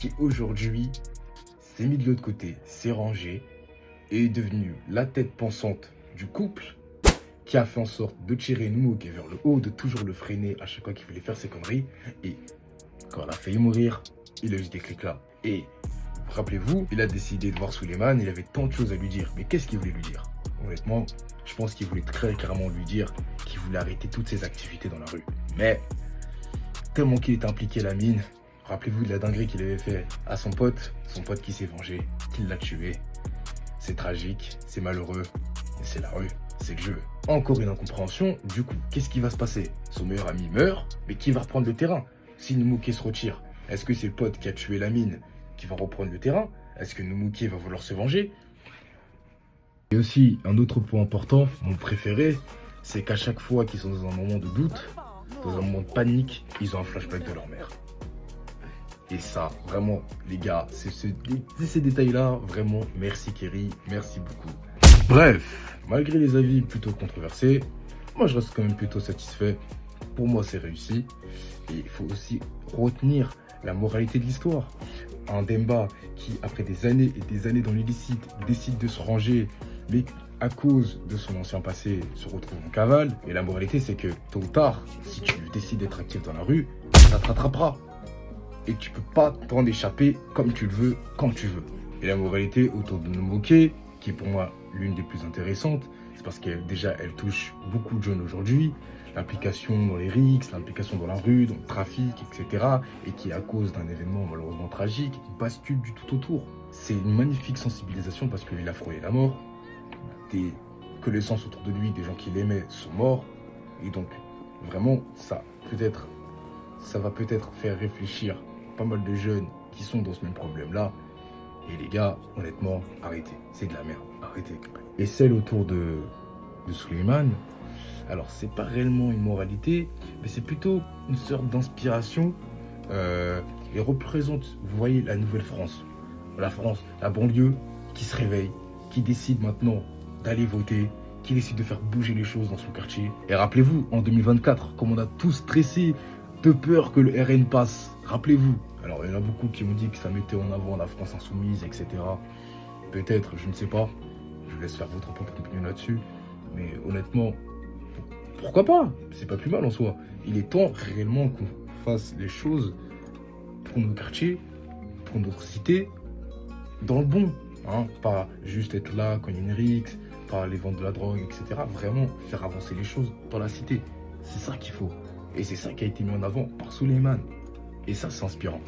qui aujourd'hui s'est mis de l'autre côté, s'est rangé et est devenu la tête pensante du couple qui a fait en sorte de tirer Numoké vers le haut, de toujours le freiner à chaque fois qu'il voulait faire ses conneries. Et quand elle a failli mourir, il a eu ce déclic-là. Et rappelez-vous, il a décidé de voir Suleiman, il avait tant de choses à lui dire. Mais qu'est-ce qu'il voulait lui dire? Honnêtement, je pense qu'il voulait très clairement lui dire qu'il voulait arrêter toutes ses activités dans la rue. Mais tellement qu'il était impliqué, Lamine, rappelez-vous de la dinguerie qu'il avait fait à son pote qui s'est vengé, qui l'a tué. C'est tragique, c'est malheureux, et c'est la rue, c'est le jeu. Encore une incompréhension, du coup, qu'est-ce qui va se passer? Son meilleur ami meurt, mais qui va reprendre le terrain? Si Numoké se retire, est-ce que c'est le pote qui a tué Lamine qui va reprendre le terrain? Est-ce que Numoké va vouloir se venger? Et aussi, un autre point important, mon préféré, c'est qu'à chaque fois qu'ils sont dans un moment de doute, dans un moment de panique, ils ont un flashback de leur mère. Et ça, vraiment, les gars, c'est ces détails-là, vraiment, merci Kerry, merci beaucoup. Bref, malgré les avis plutôt controversés, moi je reste quand même plutôt satisfait. Pour moi, c'est réussi. Et il faut aussi retenir la moralité de l'histoire. Un Demba qui, après des années et des années dans l'illicite, décide de se ranger, mais à cause de son ancien passé, se retrouve en cavale. Et la moralité, c'est que tôt ou tard, si tu décides d'être actif dans la rue, ça te rattrapera. Et tu peux pas t'en échapper comme tu le veux, quand tu veux. Et la moralité autour de Numoké, qui est pour moi l'une des plus intéressantes, c'est parce qu'elle déjà elle touche beaucoup de jeunes aujourd'hui, l'implication dans les rixes, l'implication dans la rue, dans le trafic, etc. Et qui, à cause d'un événement malheureusement tragique, bascule du tout autour. C'est une magnifique sensibilisation parce qu'il a frôlé la mort, des connaissances autour de lui, des gens qu'il aimait sont morts, et donc vraiment ça va peut-être faire réfléchir pas mal de jeunes qui sont dans ce même problème-là. Et les gars, honnêtement, arrêtez. C'est de la merde. Arrêtez. Et celle autour de Suleiman, alors c'est pas réellement une moralité, mais c'est plutôt une sorte d'inspiration. Et représente, vous voyez, la nouvelle France. La France, la banlieue qui se réveille, qui décide maintenant d'aller voter, qui décide de faire bouger les choses dans son quartier. Et rappelez-vous, en 2024, comme on a tous stressé de peur que le RN passe, rappelez-vous. Alors, il y en a beaucoup qui m'ont dit que ça mettait en avant la France insoumise, etc. Peut-être, je ne sais pas. Je vous laisse faire votre propre opinion là-dessus. Mais honnêtement, pourquoi pas? C'est pas plus mal en soi. Il est temps réellement qu'on fasse les choses pour nos quartiers, pour notre cité, dans le bon. Hein, pas juste être là quand il y a une rixe, pas aller vendre de la drogue, etc. Vraiment faire avancer les choses dans la cité. C'est ça qu'il faut. Et c'est ça qui a été mis en avant par Suleiman. Et ça, c'est inspirant.